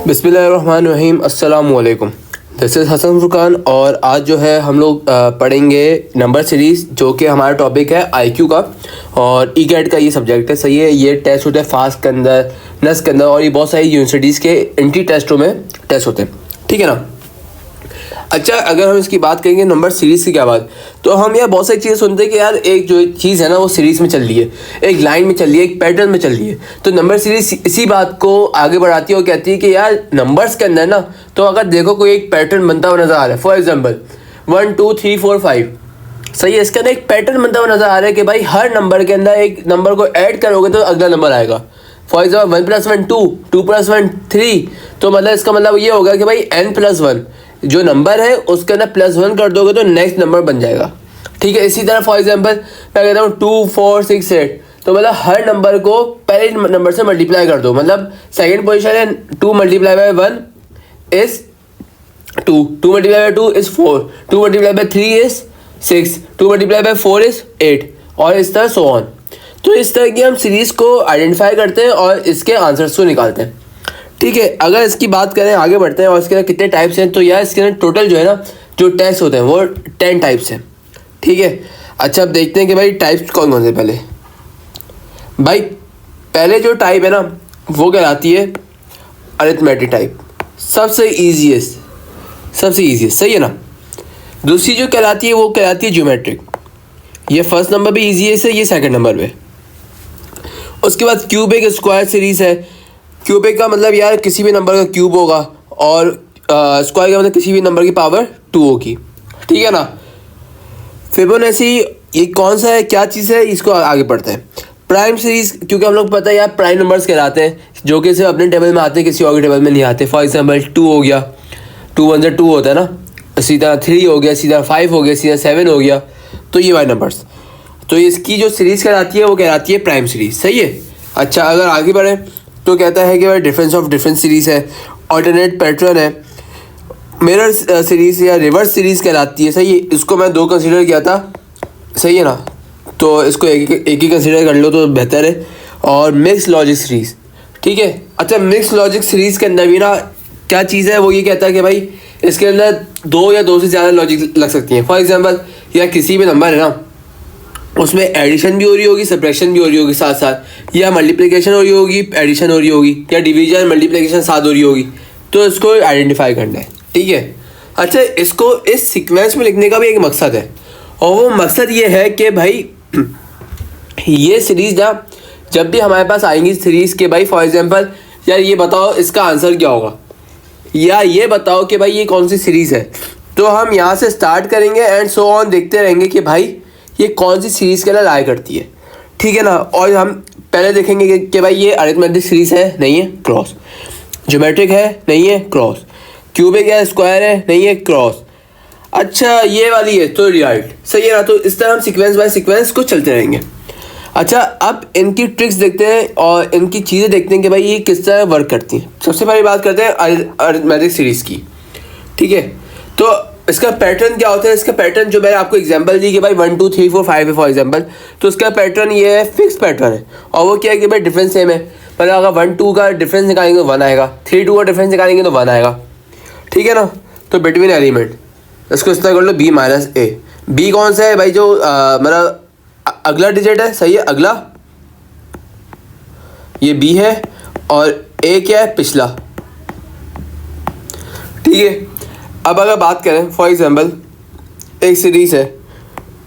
बिस्मिल्लाहिर्रहमानिर्रहीम अस्सलाम वालेकुम। दिस इज़ हसन फुरकान और आज जो है हम लोग पढ़ेंगे नंबर सीरीज़, जो कि हमारा टॉपिक है आईक्यू का और ई कैट का ये सब्जेक्ट है। सही है, ये टेस्ट होता है फास्ट के अंदर, नस के अंदर और ये बहुत सारी यूनिवर्सिटीज़ के एंट्री टेस्टों में टेस्ट होते हैं। ठीक है ना। अच्छा, अगर हम इसकी बात करेंगे नंबर सीरीज़ की क्या बात, तो हम यार बहुत सारी चीज़ें सुनते हैं कि यार एक जो चीज़ है ना वो सीरीज़ में चल रही है, एक लाइन में चल रही है, एक पैटर्न में चल रही है। तो नंबर सीरीज़ इसी बात को आगे बढ़ाती है और कहती है कि यार नंबर्स के अंदर ना, तो अगर देखो कोई एक पैटर्न बनता हुआ नज़र आ रहा है, फॉर एग्जाम्पल 1 2 3 4 5, सही है, इसके अंदर एक पैटर्न बनता हुआ नज़र आ रहा है कि भाई हर नंबर के अंदर एक नंबर को ऐड करोगे तो अगला नंबर आएगा। फॉर एग्जाम्पल 1 + 1 2, 2 + 1 3, तो मतलब इसका मतलब ये होगा कि भाई n+1 जो नंबर है उसके अंदर +1 कर दोगे तो नेक्स्ट नंबर बन जाएगा। ठीक है, इसी तरह फॉर एग्जांपल मैं कहता हूँ 2 4 6 8, तो मतलब हर नंबर को पहले नंबर से मल्टीप्लाई कर दो। मतलब सेकंड पोजीशन है 2 × 1 = 1 2, 2 × 2 = 4, 2 × 3 = 6, 2 × 4 = 8 और इस तरह सो ऑन। तो इस तरह की हम सीरीज़ को आइडेंटिफाई करते हैं और इसके आंसर्स को निकालते हैं। ठीक है, अगर इसकी बात करें, आगे बढ़ते हैं और इसके अंदर कितने टाइप्स हैं, तो यार इसके अंदर टोटल जो है ना, जो टेस्ट होते हैं वो 10 टाइप्स हैं। ठीक है, अच्छा अब देखते हैं कि भाई टाइप्स कौन कौन से। भाई पहले जो टाइप है ना वो कहलाती है अरिथमेटिक टाइप, सबसे ईजीएस्ट, सही है ना। दूसरी जो कहलाती है वो कहलाती है ज्योमेट्रिक, ये फर्स्ट नंबर पे ईजीएस्ट है, ये सेकंड नंबर पे। उसके बाद क्यूबिक स्क्वायर सीरीज़ है। क्यूबिक का मतलब यार किसी भी नंबर का क्यूब होगा और स्क्वायर का मतलब किसी भी नंबर की पावर 2 होगी। ठीक है ना। फिबोनाची ये कौन सा है, क्या चीज़ है, इसको आगे पढ़ते हैं। प्राइम सीरीज़, क्योंकि हम लोग पता है यार प्राइम नंबर्स कहलाते हैं जो कि सिर्फ अपने टेबल में आते हैं, किसी और के टेबल में नहीं आते। फॉर एग्जाम्पल 2 हो गया, 2 × 1 = 2 होता है ना, इसी तरह 3 हो गया, इसी तरह 5 हो गया, इसी तरह 7 हो गया, तो ये वाले नंबर्स। तो इसकी जो सीरीज़ कहलाती है वो कहलाती है प्राइम सीरीज़। सही है। अच्छा, अगर आगे बढ़े तो कहता है कि भाई डिफरेंस ऑफ डिफरेंस सीरीज़ है, ऑल्टरनेट पैटर्न है, मिरर सीरीज़ या रिवर्स सीरीज़ कहलाती है। सही है, इसको मैं 2 कंसीडर किया था, सही है ना, तो इसको एक ही कंसीडर कर लो तो बेहतर है। और मिक्स लॉजिक सीरीज़। ठीक है। अच्छा, मिक्स लॉजिक सीरीज़ के अंदर भी ना क्या चीज़ है, वो ये कहता है कि भाई इसके अंदर 2 या 2 से ज़्यादा लॉजिक लग सकती हैं। फॉर एग्जाम्पल या किसी भी नंबर है ना, उसमें एडिशन भी हो रही होगी, सब्ट्रैक्शन भी हो रही होगी साथ साथ, या मल्टीप्लिकेशन हो रही होगी, एडिशन हो रही होगी, या डिवीजन मल्टीप्लिकेशन साथ हो रही होगी, तो इसको आइडेंटिफाई करना है। ठीक है। अच्छा, इसको इस सीक्वेंस में लिखने का भी एक मकसद है और वो मकसद ये है कि भाई ये सीरीज़ ना जब भी हमारे पास आएंगी सीरीज़ के, भाई फॉर एग्जांपल यार ये बताओ इसका आंसर क्या होगा, या ये बताओ कि भाई ये कौन सी सीरीज़ है, तो हम यहाँ से स्टार्ट करेंगे एंड सो ऑन देखते रहेंगे कि भाई ये कौन सी सीरीज़ के लिए लाई करती है। ठीक है ना। और हम पहले देखेंगे कि भाई ये अरिथमेटिक सीरीज़ है, नहीं है, क्रॉस। ज्योमेट्रिक है, नहीं है, क्रॉस। क्यूबिक है, स्क्वायर है, नहीं है, क्रॉस। अच्छा, ये वाली है तो रिजल्ट, सही है ना। तो इस तरह हम सीक्वेंस बाय सीक्वेंस को चलते रहेंगे। अच्छा, अब इनकी ट्रिक्स देखते हैं और इनकी चीज़ें देखते हैं कि भाई ये किस तरह वर्क करती हैं। सबसे पहले बात करते हैं अरिथमेटिक सीरीज़ की। ठीक है, तो इसका पैटर्न क्या होता है। इसका पैटर्न जो मैंने आपको एग्जांपल दी कि भाई 1 2 3 4 5 है फॉर एग्जांपल, तो इसका पैटर्न ये है, फिक्स पैटर्न है। और वो क्या है कि भाई डिफरेंस सेम है। मतलब अगर 1 2 का डिफरेंस निकालेंगे तो 1 आएगा, 3 2 का डिफरेंस निकालेंगे तो 1 आएगा। ठीक है ना। तो बिटवीन एलिमेंट इसको इस तरह कर लो B-A। बी कौन सा है भाई, जो मतलब अगला डिजिट है, सही है, अगला ये B है और A क्या है, पिछला। ठीक है। अब अगर बात करें फॉर एग्जांपल एक सीरीज़ है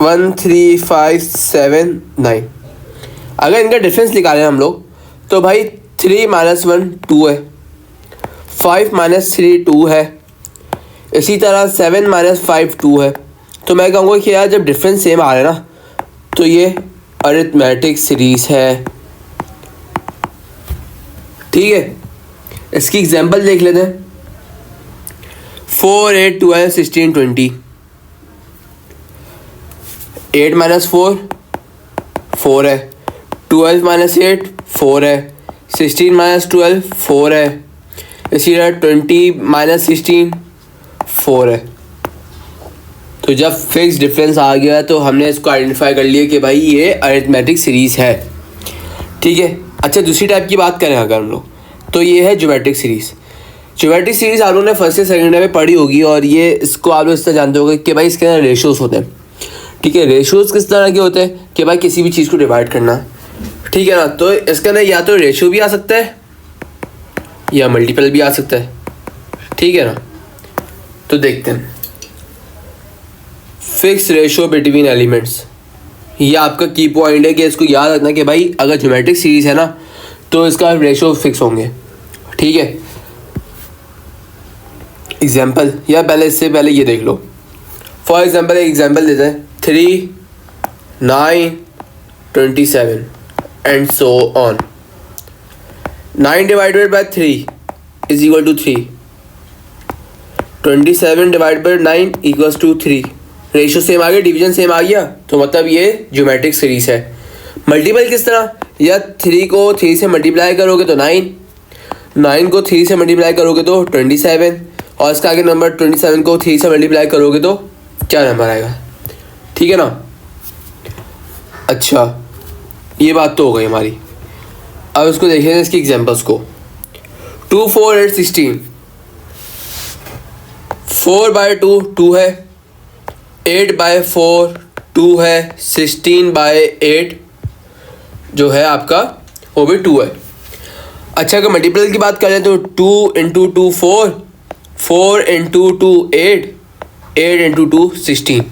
1 3 5 7 9, अगर इनका डिफरेंस निकालें हम लोग तो भाई 3 - 1 2 है, 5 - 3 2 है, इसी तरह 7 - 5 2 है। तो मैं कहूँगा कि यार जब डिफरेंस सेम आ रहा है ना तो ये अरिथमेटिक सीरीज़ है। ठीक है, इसकी एग्जांपल देख लेते हैं। 4 8 12 16 20, 8 - 4 4 है, 12 - 8 4 है, 16 - 12 4 है, इसी तरह 20 - 16 4 है। तो जब फिक्स डिफरेंस आ गया तो हमने इसको आइडेंटिफाई कर लिया कि भाई ये अरिथमेटिक सीरीज़ है। ठीक है। अच्छा, दूसरी टाइप की बात करें अगर हम लोग, तो ये है ज्योमेट्रिक सीरीज़। ज्योमेट्रिक सीरीज आप लोगों ने फर्स्ट से सेकंड में पढ़ी होगी और ये इसको आप लोग इस तरह जानते होंगे कि भाई इसके अंदर रेशियोज होते हैं। ठीक है, रेशियोज किस तरह के होते हैं कि भाई किसी भी चीज़ को डिवाइड करना, ठीक है ना। तो इसके अंदर या तो रेशियो भी आ सकता है या मल्टीपल भी आ सकता है, ठीक है ना। तो देखते हैं, फिक्स रेशियो बिटवीन एलिमेंट्स, ये आपका की पॉइंट है कि इसको याद रखना कि भाई अगर ज्योमेट्रिक सीरीज है ना तो इसका रेशियो फिक्स होंगे, ठीक है। एग्जाम्पल, या पहले इससे पहले ये देख लो। फॉर एग्जाम्पल एक एग्जाम्पल देते हैं, 3, 9, 27 and so on. 9 divided by 3 is equal to 3, 27 divide by 9 equals to 3। Ratio same आ गया, डिवीजन सेम आ गया, तो मतलब ये ज्योमेट्रिक सीरीज है। मल्टीपल किस तरह, या 3 को 3 से मल्टीप्लाई करोगे तो 9, 9 को 3 से मल्टीप्लाई करोगे तो 27, और इसका आगे नंबर 27 को 3 से मल्टीप्लाई करोगे तो क्या नंबर आएगा, ठीक है ना। अच्छा, ये बात तो हो गई हमारी। अब इसको देखें इसकी एग्जांपल्स को। 2, 4, 8, 16, 4 बाय 2 2 है, 8 बाय 4 2 है, 16 बाय 8 जो है आपका वो भी 2 है। अच्छा, अगर मल्टीपल की बात करें तो 2 इंटू 2 4, 4 इंटू 2 8, 8 इंटू 2 16।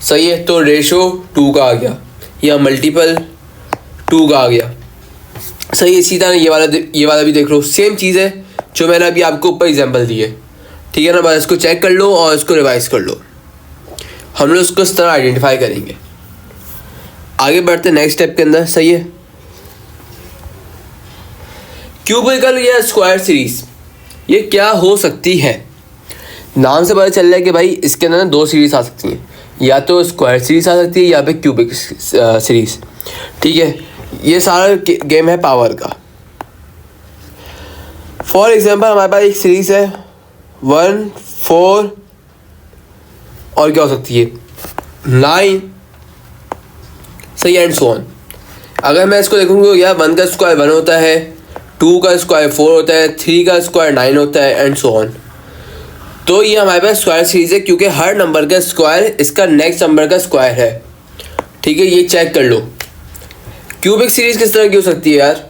सही है, तो रेशो 2 का आ गया या मल्टीपल 2 का आ गया। सही है। इसी तरह ये वाला भी देख लो, सेम चीज़ है जो मैंने अभी आपको ऊपर एग्जांपल दी है, ठीक है ना। बस इसको चेक कर लो और इसको रिवाइज कर लो। हम लोग इसको इस तरह आइडेंटिफाई करेंगे। आगे बढ़ते नेक्स्ट स्टेप के अंदर। सही है। क्यूबिकल या स्क्वायर सीरीज ये क्या हो सकती है। नाम से पता चल रहा है कि भाई इसके अंदर 2 सीरीज आ सकती हैं, या तो स्क्वायर सीरीज आ सकती है या फिर क्यूबिक सीरीज, ठीक है। ये सारा गेम है पावर का। फॉर एग्जांपल हमारे पास एक सीरीज है 1, 4 और क्या हो सकती है 9, सही, एंड सो ऑन। अगर मैं इसको देखूंगा यार 1 का स्क्वायर 1 होता है, 2 का स्क्वायर 4 होता है, 3 का स्क्वायर 9 होता है, एंड सो ऑन। तो ये हमारे पास स्क्वायर सीरीज है क्योंकि हर नंबर का स्क्वायर इसका नेक्स्ट नंबर का स्क्वायर है, ठीक है। ये चेक कर लो। क्यूबिक सीरीज किस तरह की हो सकती है यार,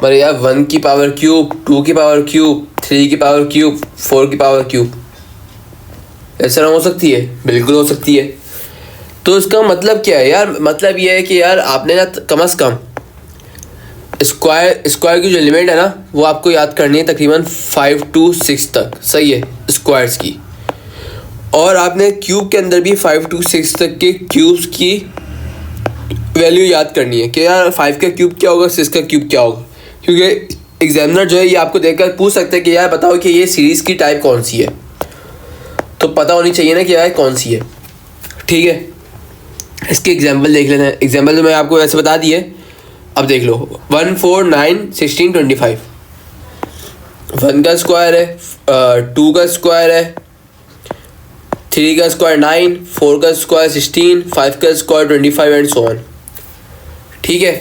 अरे यार 1 की पावर क्यूब, 2 की पावर क्यूब, 3 की पावर क्यूब, 4 की पावर क्यूब, इस तरह हो सकती है, बिल्कुल हो सकती है। तो इसका मतलब क्या है यार, मतलब ये है कि यार आपने ना कम से कम स्क्वायर की जो लिमिट है ना वो आपको याद करनी है तकरीबन 5 to 6 तक, सही है, स्क्वायर्स की। और आपने क्यूब के अंदर भी 5 to 6 तक के क्यूब्स की वैल्यू याद करनी है कि यार 5 का क्यूब क्या होगा, 6 का क्यूब क्या होगा, क्योंकि एग्जामिनर जो है ये आपको देखकर पूछ सकते हैं कि यार बताओ कि ये सीरीज़ की टाइप कौन सी है, तो पता होनी चाहिए ना कि यार कौन सी है, ठीक है। इसके एग्जाम्पल देख लेते हैं। एग्जाम्पल तो मैं आपको वैसे बता दिए, अब देख लो 1, 4, 9, 16, 25। 1 का स्क्वायर है, 2 का स्क्वायर है, 3 का स्क्वायर 9, 4 का स्क्वायर 16, 5 का स्क्वायर 25 एंड सो ऑन, ठीक है।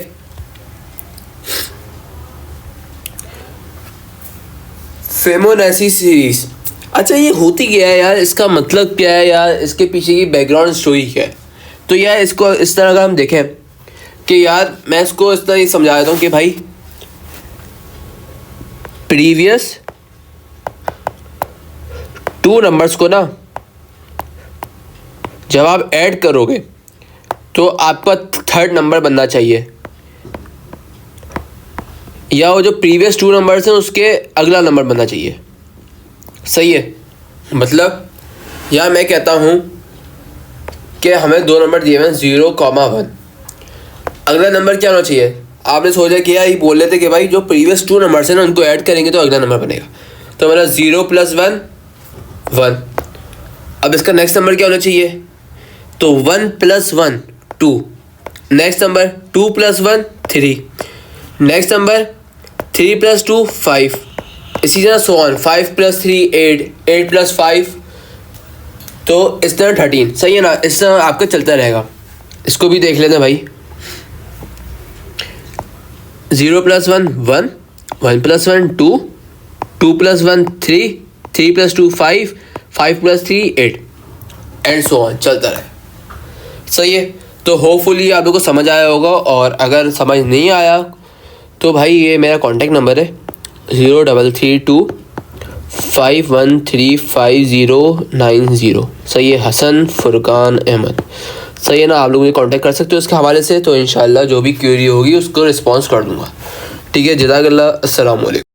फिबोनाची सीरीज, अच्छा ये होती क्या है यार, इसका मतलब क्या है यार, इसके पीछे की बैकग्राउंड स्टोरी क्या है। तो यार इसको इस तरह अगर हम देखें कि यार मैं इसको इस तरह ही समझा देता हूँ कि भाई प्रीवियस 2 नंबर्स को ना जब आप ऐड करोगे तो आपका 3rd नंबर बनना चाहिए, या वो जो प्रीवियस 2 नंबर्स हैं उसके अगला नंबर बनना चाहिए, सही है। मतलब या मैं कहता हूँ कि हमें 2 नंबर दिए हुए हैं 0, 1, अगला नंबर क्या होना चाहिए। आपने सोचा कि यार ये बोल रहे थे कि भाई जो प्रीवियस 2 नंबर्स हैं ना उनको ऐड करेंगे तो अगला नंबर बनेगा, तो मेरा 0 + 1 1। अब इसका नेक्स्ट नंबर क्या होना चाहिए, तो 1 + 1 2, नेक्स्ट नंबर 2 + 1 3, नेक्स्ट नंबर 3 + 2 5, इसी तरह सो ऑन, 5 + 3 8, 8 + 5 तो इस तरह 13, सही है ना। इस तरह आपका चलता रहेगा। इसको भी देख लेते हैं भाई, 0 + 1 1, 1 + 1 2, 2 + 1 3, 3 + 2 5, 5 + 3 8 एंड सो ऑन, चलता रहे। सही है, तो होपफुली आप लोगों को समझ आया होगा, और अगर समझ नहीं आया तो भाई ये मेरा कॉन्टैक्ट नंबर है 033251359090। सही है, हसन फुरकान अहमद। सही है ना, आप लोग मुझे कांटेक्ट कर सकते हो उसके हवाले से, तो इंशाल्लाह जो भी क्वेरी होगी उसको रिस्पॉन्स कर दूंगा। ठीक है, जज़ाकल्लाह, अस्सलाम वालेकुम।